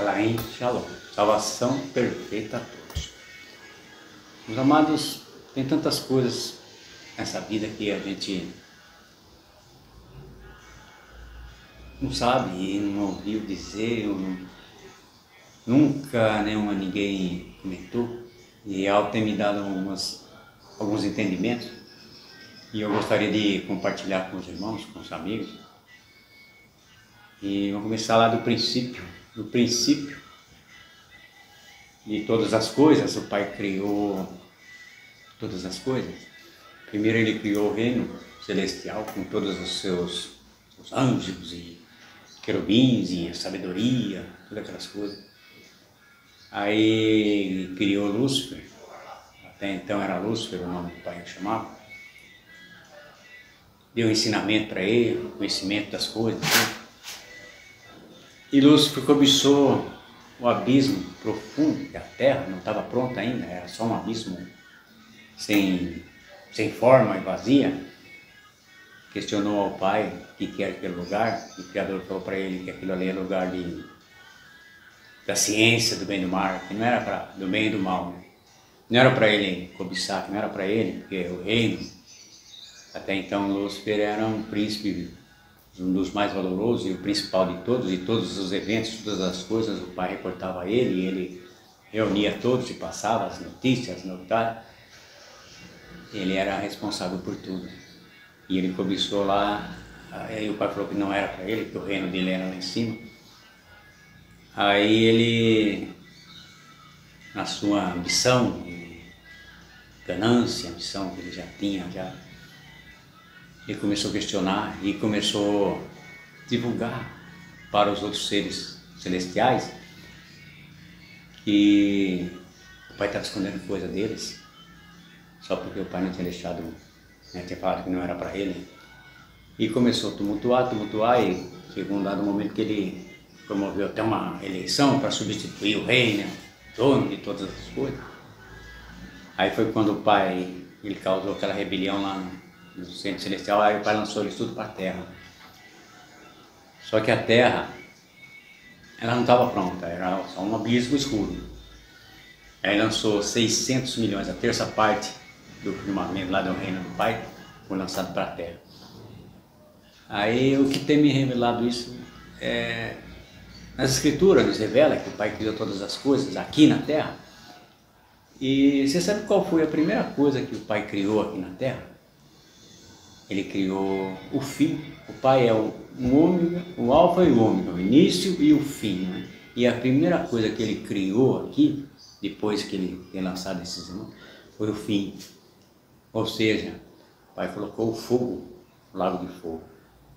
Laim Shalom. Salvação perfeita a todos. Meus amados, tem tantas coisas nessa vida que a gente não sabe e não ouviu dizer, nunca ninguém comentou. E ela tem me dado alguns entendimentos e eu gostaria de compartilhar com os irmãos, com os amigos. E vamos começar lá do princípio. No princípio de todas as coisas, o Pai criou todas as coisas. Primeiro Ele criou o reino celestial com todos os anjos e querubins e a sabedoria, todas aquelas coisas. Aí Ele criou Lúcifer, até então era Lúcifer o nome que o Pai chamava. Deu ensinamento para ele, conhecimento das coisas. E Lúcifer cobiçou o abismo profundo, que a terra não estava pronta ainda, era só um abismo sem forma e vazia. Questionou ao Pai o que era aquele lugar, e o Criador falou para ele que aquilo ali é lugar da ciência, do bem e do mal, que não era do bem e do mal. Né? Não era para ele cobiçar, que não era para ele, porque o reino, até então Lúcifer era um príncipe, um dos mais valorosos e o principal de todos, e todos os eventos, todas as coisas, o Pai reportava a ele, e ele reunia todos e passava as notícias, ele era responsável por tudo. E ele cobiçou lá, aí o Pai falou que não era para ele, que o reino dele era lá em cima. Aí ele, na sua ambição, ganância, ambição que ele já tinha, ele começou a questionar e começou a divulgar para os outros seres celestiais que o Pai estava escondendo coisa deles, só porque o Pai não tinha deixado, tinha falado que não era para ele. E começou a tumultuar, e chegou um dado momento que ele promoveu até uma eleição para substituir o rei, dono de todas as coisas. Aí foi quando o Pai, ele causou aquela rebelião lá no centro celestial, aí o Pai lançou eles tudo para a terra. Só que a terra, ela não estava pronta, era só um abismo escuro. Aí lançou 600 milhões, a terça parte do firmamento lá do reino do Pai, foi lançado para a terra. Aí o que tem me revelado isso nas Escrituras nos revela que o Pai criou todas as coisas aqui na terra. E você sabe qual foi a primeira coisa que o Pai criou aqui na terra? Ele criou o fim. O Pai é o ômega, o alfa e o ômega, o início e o fim. Né? E a primeira coisa que ele criou aqui, depois que ele tem lançado esses irmãos, foi o fim. Ou seja, o Pai colocou o fogo, o lago de fogo.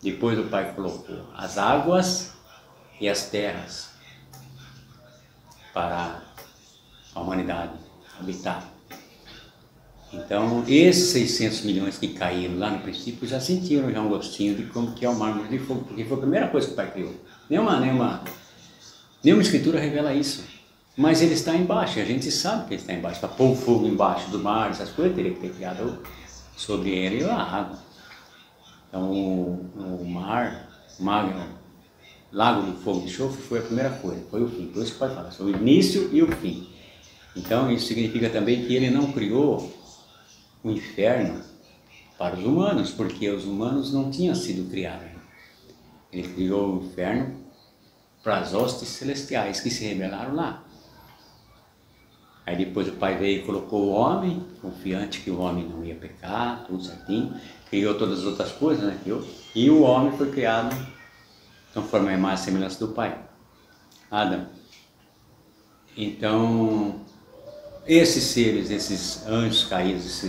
Depois o Pai colocou as águas e as terras para a humanidade habitar. Então, esses 600 milhões que caíram lá no princípio já sentiram um gostinho de como que é o mármore de fogo, porque foi a primeira coisa que o Pai criou. Nenhuma escritura revela isso. Mas ele está embaixo, e a gente sabe que ele está embaixo. Para pôr o fogo embaixo do mar, essas coisas, teria que ter criado sobre ele a água. Então, o lago de fogo de enxofre foi a primeira coisa, foi o fim. Por isso que o Pai fala, sobre o início e o fim. Então, isso significa também que ele não criou o inferno para os humanos, porque os humanos não tinham sido criados. Ele criou o inferno para as hostes celestiais que se rebelaram lá. Aí depois o Pai veio e colocou o homem, confiante que o homem não ia pecar, tudo certinho, criou todas as outras coisas, né? E o homem foi criado conforme a imagem e semelhança do Pai, Adão. Então, esses seres, esses anjos caídos,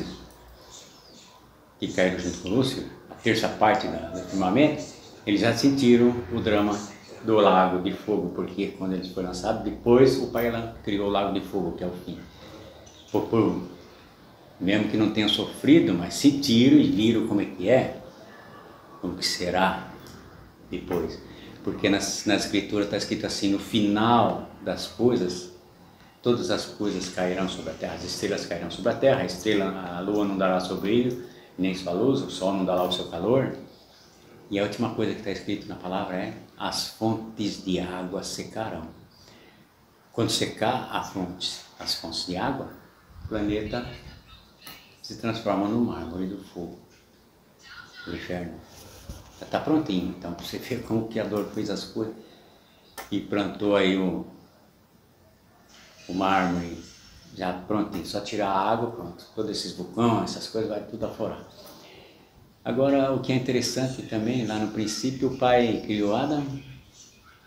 que caíram junto com Lúcifer, a terça parte do firmamento, eles já sentiram o drama do lago de fogo, porque quando eles foram lançados, depois o Pai criou o lago de fogo, que é o fim. Mesmo que não tenham sofrido, mas sentiram e viram como que será depois. Porque na Escritura está escrito assim, no final das coisas, todas as coisas cairão sobre a terra, as estrelas cairão sobre a terra, a lua não dará seu brilho, nem sua luz, o sol não dará o seu calor. E a última coisa que está escrito na palavra é: as fontes de água secarão. quando secar as fontes de água, o planeta se transforma no mármore do fogo, do inferno. Já está prontinho, então você vê como o Criador fez as coisas e plantou aí o mármore já prontinho, só tirar a água, pronto. Todos esses vulcões, essas coisas, vai tudo aflorar. Agora, o que é interessante também, lá no princípio, o Pai criou Adão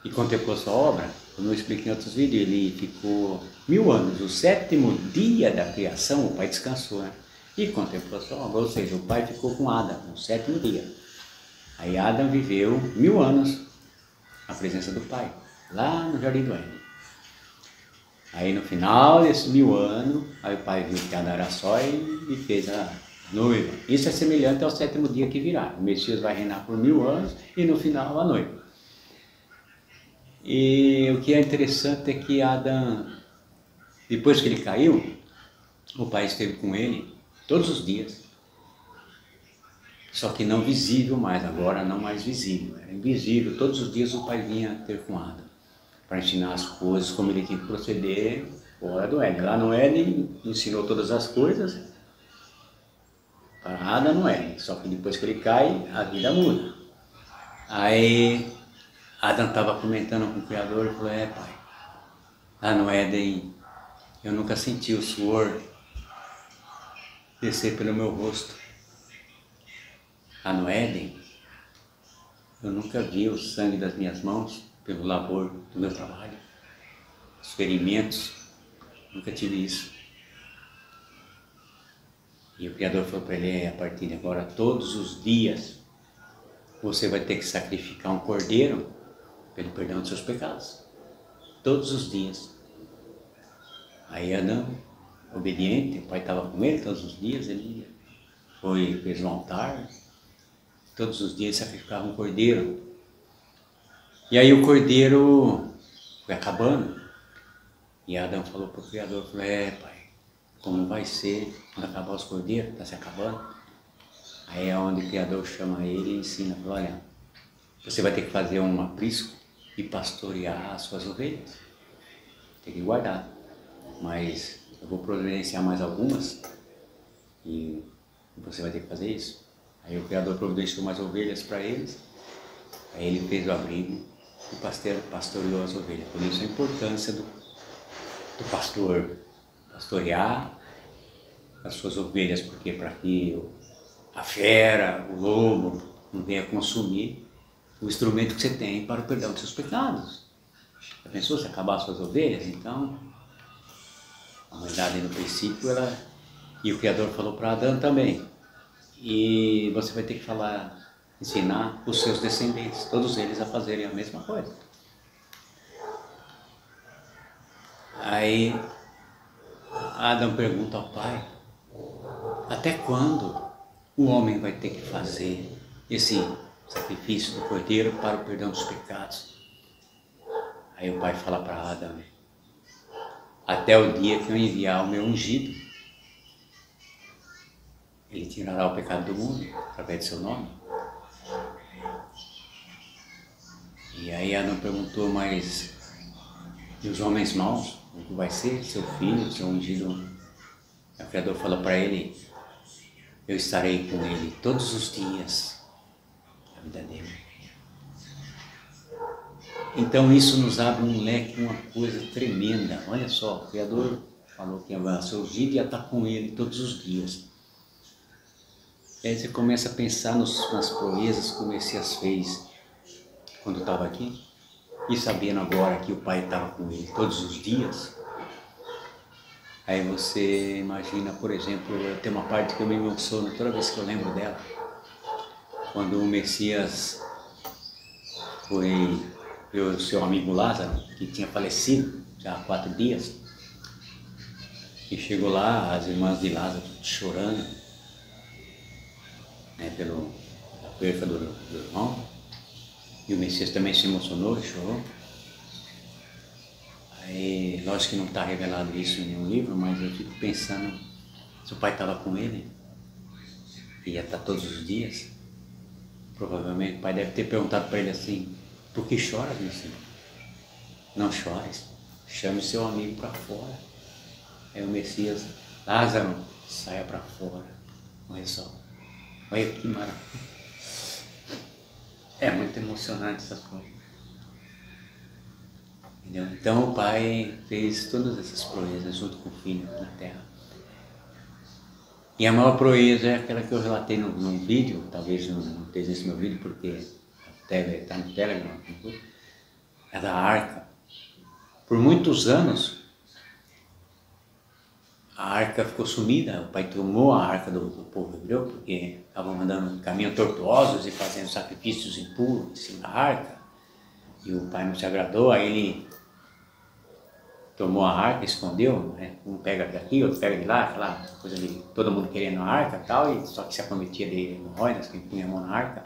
e contemplou sua obra. Como eu expliquei em outros vídeos, ele ficou 1000 anos. O 7º dia da criação, o Pai descansou, né? E contemplou sua obra, ou seja, o Pai ficou com Adão no 7º dia. Aí Adão viveu 1000 anos na presença do Pai, lá no Jardim do Éden. Aí no final desses 1000 anos, aí o Pai viu que Adão era só e fez a noiva. Isso é semelhante ao 7º dia que virá. O Messias vai reinar por 1000 anos e no final a noiva. E o que é interessante é que Adão, depois que ele caiu, o Pai esteve com ele todos os dias. Só que não visível mais, agora não mais visível, era invisível. Todos os dias o Pai vinha ter com Adão, para ensinar as coisas, como ele tinha que proceder fora do Éden. Lá no Éden ensinou todas as coisas para Adão no Éden, só que depois que ele cai, a vida muda. Aí Adão estava comentando com o Criador e falou: Pai, lá no Éden eu nunca senti o suor descer pelo meu rosto. Lá no Éden, eu nunca vi o sangue das minhas mãos pelo labor do meu trabalho, os ferimentos, nunca tive isso. E o Criador falou para ele: a partir de agora, todos os dias, você vai ter que sacrificar um cordeiro pelo perdão dos seus pecados. Todos os dias. Aí Adão, obediente, o Pai estava com ele todos os dias, ele fez um altar. Todos os dias sacrificava um cordeiro. E aí o cordeiro foi acabando. E Adão falou para o Criador, falou: Pai, como vai ser quando acabar os cordeiros? Está se acabando. Aí é onde o Criador chama ele e ensina, falou: olha, você vai ter que fazer um aprisco e pastorear as suas ovelhas. Tem que guardar. Mas eu vou providenciar mais algumas e você vai ter que fazer isso. Aí o Criador providenciou mais ovelhas para eles, aí ele fez o abrigo e pastoreou as ovelhas. Por isso a importância do pastor pastorear as suas ovelhas, porque para que a fera, o lobo, não venha consumir o instrumento que você tem para o perdão dos seus pecados. Já pensou se acabar as suas ovelhas? Então, a humanidade no princípio, e o Criador falou para Adão também, e você vai ter que ensinar os seus descendentes, todos eles a fazerem a mesma coisa. Aí Adão pergunta ao Pai: até quando o homem vai ter que fazer esse sacrifício do cordeiro para o perdão dos pecados? Aí o Pai fala para Adão: até o dia que eu enviar o meu ungido, ele tirará o pecado do mundo através do seu nome. E aí Adão perguntou: mas e os homens maus? O que vai ser? Seu filho, seu ungido? O Criador fala para ele: eu estarei com ele todos os dias da vida dele. Então isso nos abre um leque, uma coisa tremenda. Olha só, o Criador falou que o seu ungido ia estar com ele todos os dias. E aí você começa a pensar nas proezas que o Messias fez quando estava aqui, e sabendo agora que o Pai estava com ele todos os dias. Aí você imagina, por exemplo, tem uma parte que eu me emociono toda vez que eu lembro dela, quando o Messias foi ver o seu amigo Lázaro, que tinha falecido já há 4 dias, e chegou lá, as irmãs de Lázaro chorando, pela perda do irmão, e o Messias também se emocionou e chorou. Aí, lógico que não está revelado isso em nenhum livro, mas eu fico pensando, se o Pai estava com ele, e ia estar todos os dias, provavelmente o Pai deve ter perguntado para ele assim: por que choras, meu filho? Não chores, chame seu amigo para fora. Aí o Messias, Lázaro, saia para fora. Olha só, olha que maravilha. É muito emocionante essas coisas. Entendeu? Então o Pai fez todas essas proezas junto com o Filho na terra. E a maior proeza é aquela que eu relatei num vídeo, talvez não esteja nesse meu vídeo, porque está no Telegram, é da arca. Por muitos anos, a arca ficou sumida, o Pai tomou a arca do povo hebreu, porque estavam andando em caminhos tortuosos e fazendo sacrifícios impuros em cima da arca, e o Pai não se agradou, aí ele tomou a arca, escondeu, né? Um pega daqui, outro pega de lá, aquela coisa de todo mundo querendo a arca e tal, e só que se acometia de hemorroidas, quem punha a mão na arca,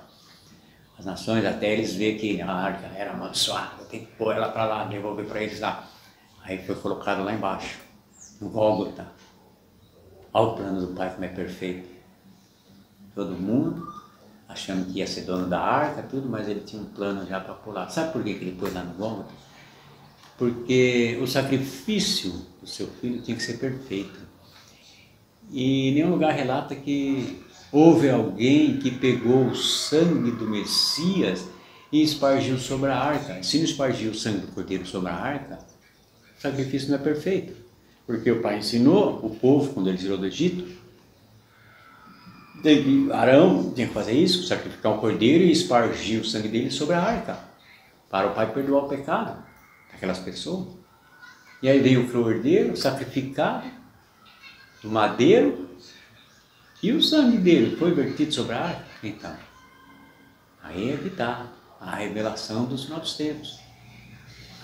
as nações, até eles verem que a arca era amaldiçoada, tem que pôr ela para lá, devolver para eles lá. Aí foi colocado lá embaixo, no Gólgota. Olha o plano do Pai como é perfeito. Todo mundo achando que ia ser dono da arca, tudo, mas ele tinha um plano já para pular. Sabe por que ele pôs lá no Gólgota? Porque o sacrifício do seu filho tinha que ser perfeito. E em nenhum lugar relata que houve alguém que pegou o sangue do Messias e espargiu sobre a arca. Se não espargiu o sangue do cordeiro sobre a arca, o sacrifício não é perfeito. Porque o Pai ensinou o povo, quando ele tirou do Egito, Arão tinha que fazer isso, sacrificar um cordeiro e espargir o sangue dele sobre a arca, para o Pai perdoar o pecado daquelas pessoas. E aí veio o cordeiro sacrificado do madeiro, e o sangue dele foi vertido sobre a arca. Então, aí é que está a revelação dos novos tempos.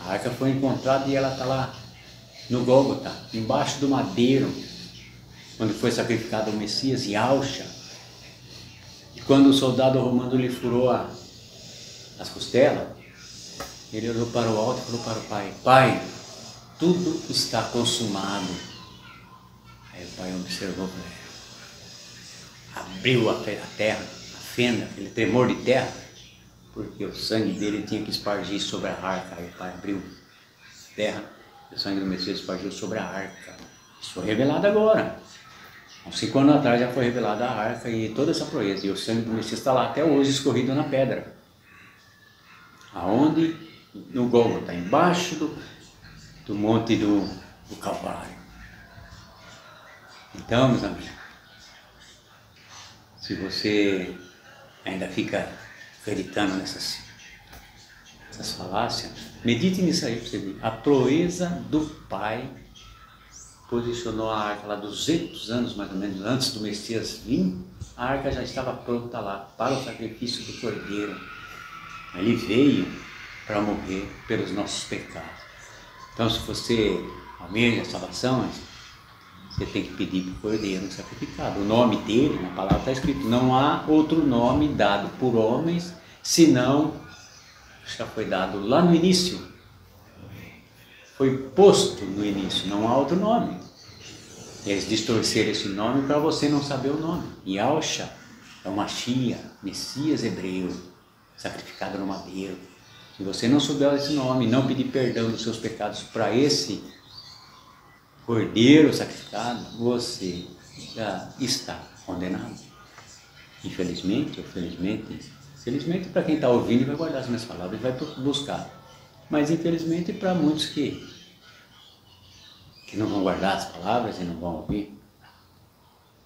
A arca foi encontrada e ela está lá no Gólgota, embaixo do madeiro, onde foi sacrificado o Messias, Yahshua. E quando o soldado romano lhe furou as costelas, ele olhou para o alto e falou para o Pai: Pai, tudo está consumado. Aí o Pai observou, abriu a terra, a fenda, aquele tremor de terra, porque o sangue dele tinha que espargir sobre a arca. Aí o Pai abriu a terra, o sangue do Messias espargiu sobre a arca. Isso foi revelado agora. Há 5 anos atrás já foi revelada a arca e toda essa proeza. E o sangue do Messias está lá até hoje escorrido na pedra. Aonde? No Gólgota, embaixo do monte do Calvário. Então, meus amigos, se você ainda fica acreditando nessas falácias, medite nisso aí para você ver. A proeza do Pai posicionou a arca lá 200 anos mais ou menos antes do Messias vir. A arca já estava pronta lá para o sacrifício do cordeiro. Ele veio para morrer pelos nossos pecados. Então, se você almeja a salvação, você tem que pedir para o cordeiro sacrificado. O nome dele, na palavra está escrito: não há outro nome dado por homens, senão já foi dado lá no início. Foi posto no início, não há outro nome. Eles distorceram esse nome para você não saber o nome. Yahshua é o Mashiach, Messias hebreu, sacrificado no madeiro. Se você não souber esse nome, não pedir perdão dos seus pecados para esse cordeiro sacrificado, você já está condenado. Infelizmente ou felizmente, felizmente para quem está ouvindo e vai guardar as minhas palavras e vai buscar. Mas infelizmente para muitos que não vão guardar as palavras e não vão ouvir.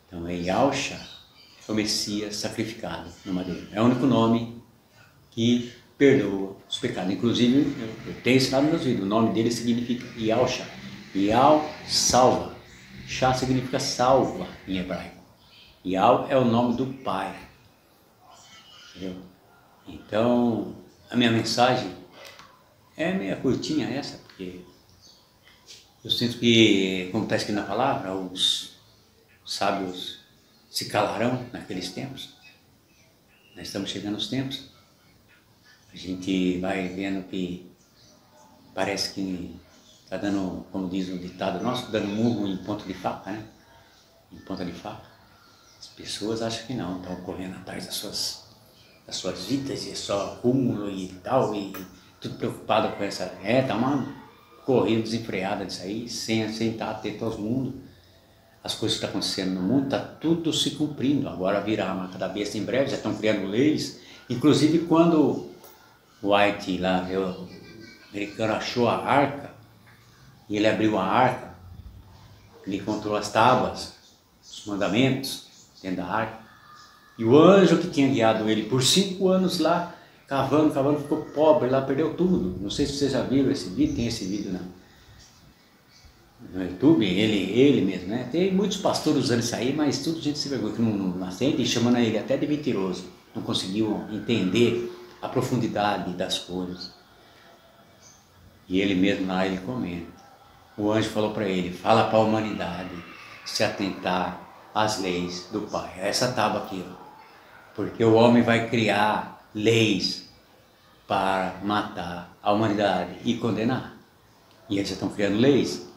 Então é Yahshua, é o Messias sacrificado no madeiro. É o único nome que perdoa os pecados. Inclusive, eu tenho ensinado nos meus vídeos, o nome dele significa Yahshua. Yah salva. Shá significa salva em hebraico. Yah é o nome do Pai. Entendeu? Então, a minha mensagem é meio curtinha essa, porque eu sinto que, como está escrito na palavra, os sábios se calarão naqueles tempos. Nós estamos chegando aos tempos. A gente vai vendo que parece que está dando, como diz o ditado nosso, dando murro em ponta de faca, né? Em ponta de faca. As pessoas acham que não, estão correndo atrás das suas vidas e só acúmulo e tal, e tudo preocupado com essa... tá correndo desenfreada disso aí, sem estar atento aos mundos. As coisas que estão acontecendo no mundo, está tudo se cumprindo. Agora virá a marca da besta em breve, já estão criando leis. Inclusive quando o White lá, o americano, achou a arca, e ele abriu a arca, ele encontrou as tábuas, os mandamentos dentro da arca. E o anjo que tinha guiado ele por 5 anos lá, cavando, ficou pobre lá, perdeu tudo. Não sei se vocês já viram esse vídeo, tem esse vídeo no YouTube, ele mesmo, né? Tem muitos pastores usando isso aí, mas tudo gente se vergonha que não aceita e chamando ele até de mentiroso. Não conseguiu entender a profundidade das coisas. E ele mesmo lá, ele comenta. O anjo falou para ele, fala para a humanidade se atentar às leis do Pai. Essa tábua aqui, ó. Porque o homem vai criar leis para matar a humanidade e condenar. E eles já estão criando leis,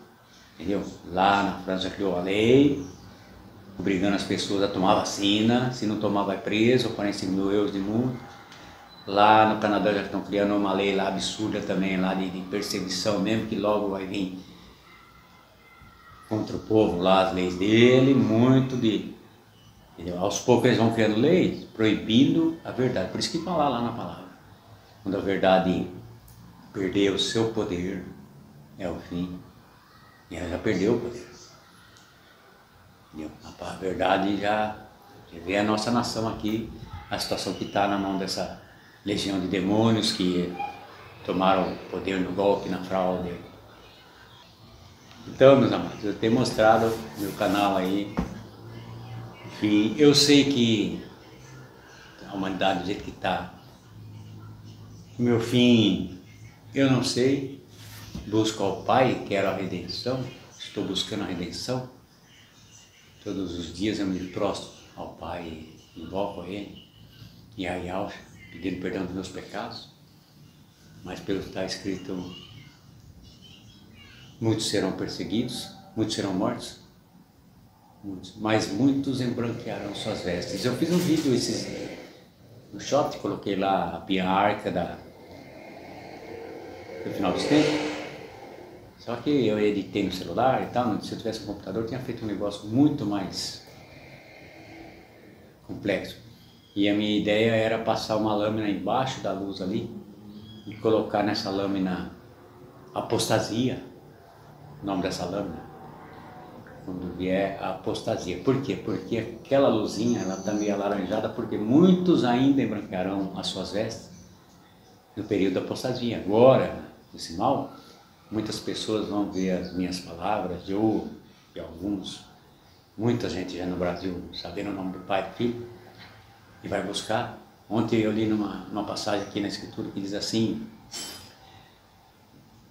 entendeu? Lá na França criou a lei, obrigando as pessoas a tomar vacina, se não tomar vai preso, 45 mil euros de multa. Lá no Canadá já estão criando uma lei lá absurda também, lá de perseguição mesmo, que logo vai vir contra o povo lá, as leis dele, muito de... Entendeu? Aos poucos eles vão criando leis, proibindo a verdade. Por isso que fala lá na palavra. Quando a verdade perder o seu poder, é o fim. E ela já perdeu o poder. Entendeu? A verdade já vê a nossa nação aqui, a situação que está na mão dessa legião de demônios que tomaram o poder no golpe, na fraude. Então, meus amados, eu tenho mostrado no meu canal aí. Enfim, eu sei que a humanidade do jeito que está, meu fim, eu não sei, busco ao Pai, quero a redenção, estou buscando a redenção, todos os dias eu me prostro ao Pai, invoco a Ele, e a Yahweh, pedindo perdão dos meus pecados, mas pelo que está escrito, muitos serão perseguidos, muitos serão mortos, mas muitos embranquearão suas vestes. Eu fiz um vídeo no short, coloquei lá a arca do final dos tempos, só que eu editei no celular e tal, se eu tivesse um computador eu tinha feito um negócio muito mais complexo. E a minha ideia era passar uma lâmina embaixo da luz ali e colocar nessa lâmina apostasia, o nome dessa lâmina, quando vier a apostasia. Por quê? Porque aquela luzinha, ela está meio alaranjada, porque muitos ainda embranquearão as suas vestes no período da apostasia. Agora, nesse mal, muitas pessoas vão ver as minhas palavras, eu e alguns, muita gente já no Brasil, sabendo o nome do Pai e do Filho, e vai buscar. Ontem eu li numa passagem aqui na Escritura que diz assim,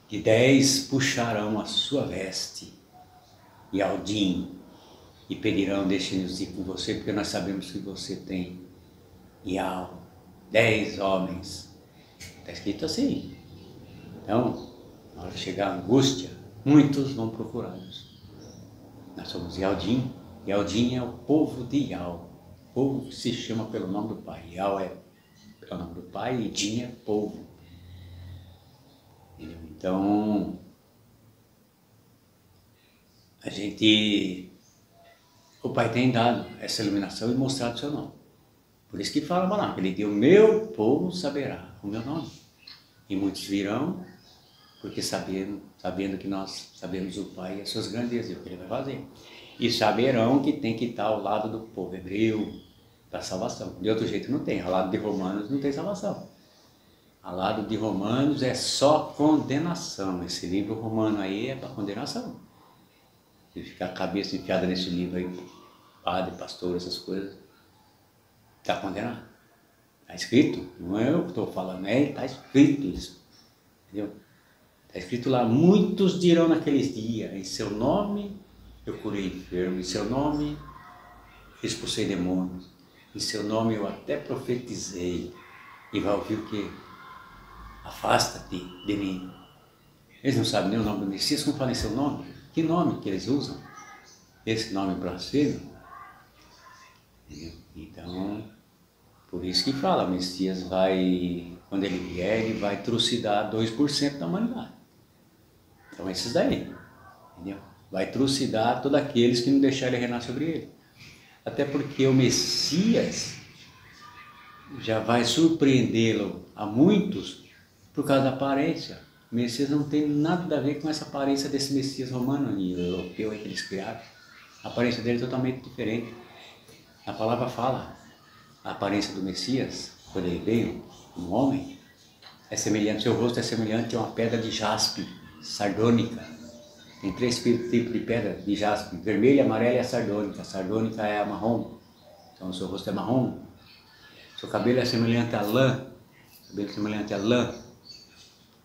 que 10 puxarão a sua veste e Aldim, e pedirão, deixe-nos ir com você, porque nós sabemos que você tem Yahweh, 10 homens. Está escrito assim. Então, na hora de chegar a angústia, muitos vão procurá-los. Nós somos Yaldim. Yaldim é o povo de Yahweh, o povo que se chama pelo nome do Pai. Yahweh é pelo nome do Pai e Din é povo. Então, o Pai tem dado essa iluminação e mostrado o seu nome. Por isso que fala lá, ele diz, o meu povo saberá o meu nome. E muitos virão, porque sabendo que nós sabemos o Pai e as suas grandezas, e o que Ele vai fazer. E saberão que tem que estar ao lado do povo hebreu, da salvação. De outro jeito não tem, ao lado de Romanos não tem salvação. Ao lado de Romanos é só condenação. Esse livro romano aí é para condenação. Se ficar a cabeça enfiada nesse livro aí, padre, pastor, essas coisas, está condenado. Está escrito, não é eu que estou falando, está escrito isso. Entendeu? Está escrito lá, muitos dirão naqueles dias, em seu nome eu curei enfermo, em seu nome expulsei demônios, em seu nome eu até profetizei. E vai ouvir o quê? Afasta-te de mim. Eles não sabem nem o nome do Messias, como falam em seu nome? Que nome que eles usam? Esse nome blasfemo? Então, por isso que fala, o Messias vai, quando ele vier, ele vai trucidar 2% da humanidade. Então esses daí, entendeu? Vai trucidar todos aqueles que não deixarem ele reinar sobre ele. Até porque o Messias já vai surpreendê-lo a muitos por causa da aparência. O Messias não tem nada a ver com essa aparência desse Messias romano e europeu aí que eles criaram. A aparência dele é totalmente diferente. A palavra fala, a aparência do Messias, quando ele veio, um homem, é semelhante, seu rosto é semelhante a uma pedra de jaspe, sardônica. Tem 3 tipos de pedra de jaspe, vermelha, amarela e a sardônica. A sardônica é a marrom, então o seu rosto é marrom. Seu cabelo é semelhante a lã, cabelo semelhante a lã,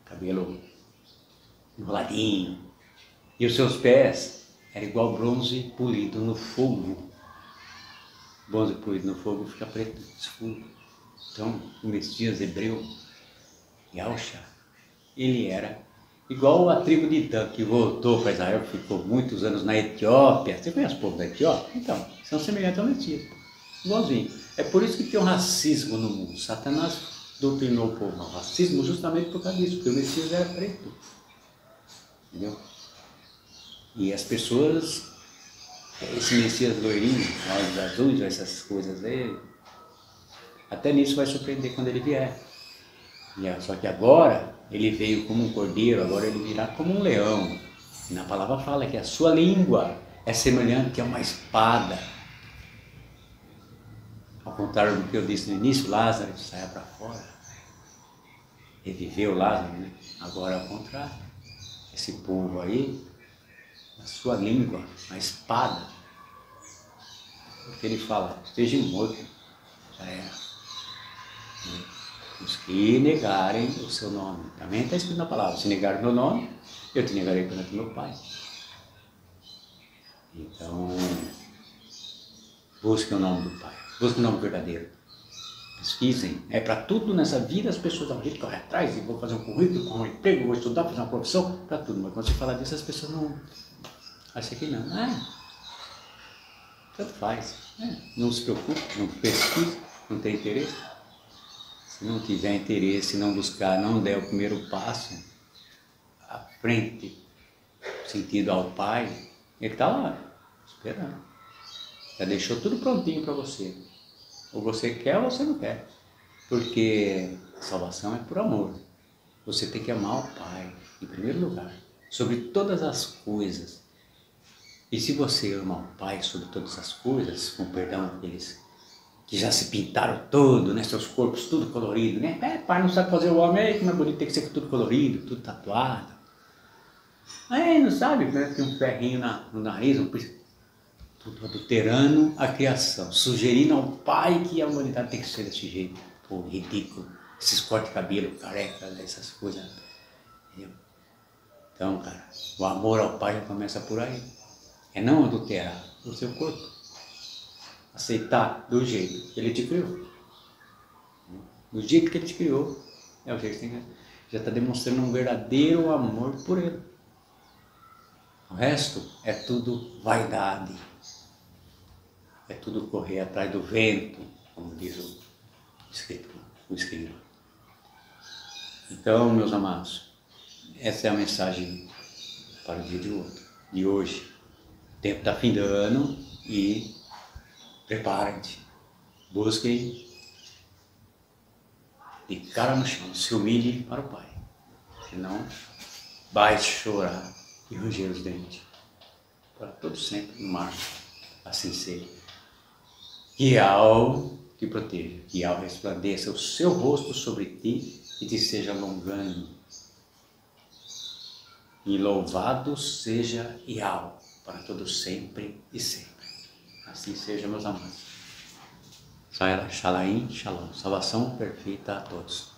cabelo enroladinho. E os seus pés eram igual bronze polido no fogo. Bronze polido no fogo fica preto, escuro. Então, o Messias hebreu, Yahusha, ele era igual a tribo de Dan, que voltou para Israel, ficou muitos anos na Etiópia. Você conhece o povo da Etiópia? Então, são semelhantes ao Messias, igualzinho. É por isso que tem um racismo no mundo. Satanás doutrinou o povo ao racismo justamente por causa disso, porque o Messias era preto. Entendeu? E as pessoas, esse Messias loirinho, olhos azuis, essas coisas aí, até nisso vai surpreender quando ele vier. Só que agora, ele veio como um cordeiro, agora ele virá como um leão. E na palavra fala que a sua língua é semelhante a uma espada. Ao contrário do que eu disse no início, Lázaro saia para fora. Reviveu Lázaro, né? Agora ao contrário. Esse povo aí, a sua língua, a espada. Porque ele fala, esteja morto, já era. Os que negarem o seu nome. Também está escrito na palavra, se negar o meu nome, eu te negarei perante meu Pai. Então, busquem o nome do Pai, busquem o nome verdadeiro. Pesquisem. É para tudo nessa vida, as pessoas dão um jeito, correm atrás, e vou fazer um currículo, com um emprego, vou estudar, fazer uma profissão, para tudo. Mas quando você fala disso, as pessoas não... Acha que não. Tanto faz. Não se preocupe, não pesquise, não tem interesse. Se não tiver interesse, não buscar, não der o primeiro passo, à frente, sentido ao Pai, ele está lá, esperando. Já deixou tudo prontinho para você. Ou você quer ou você não quer. Porque a salvação é por amor. Você tem que amar o Pai, em primeiro lugar, sobre todas as coisas. E se você ama o Pai sobre todas as coisas, com perdão daqueles que já se pintaram todo, né? Seus corpos tudo colorido, né? Pai não sabe fazer o homem, como é bonito, tem que ser tudo colorido, tudo tatuado. Aí não sabe, né? Tem um ferrinho no nariz, tudo adulterando a criação, sugerindo ao Pai que a humanidade tem que ser desse jeito. Pô, ridículo, esses cortes de cabelo, careca, essas coisas. Entendeu? Então, cara, o amor ao Pai já começa por aí. É não adulterar o seu corpo. Aceitar do jeito que Ele te criou. Do jeito que Ele te criou, é o jeito que você já está demonstrando um verdadeiro amor por Ele. O resto é tudo vaidade. É tudo correr atrás do vento, como diz o escritor. Então, meus amados, essa é a mensagem para o dia de hoje. O tempo está findando e preparem-se, busquem de cara no chão, se humilhem para o Pai, senão vai chorar e ranger os dentes, para todo sempre no mar, assim seja. Que Al te proteja, que Al resplandeça o seu rosto sobre ti e te seja longânimo. E louvado seja Yahweh para todo sempre e sempre. Assim seja, meus amados. Shalom, shalom, salvação perfeita a todos.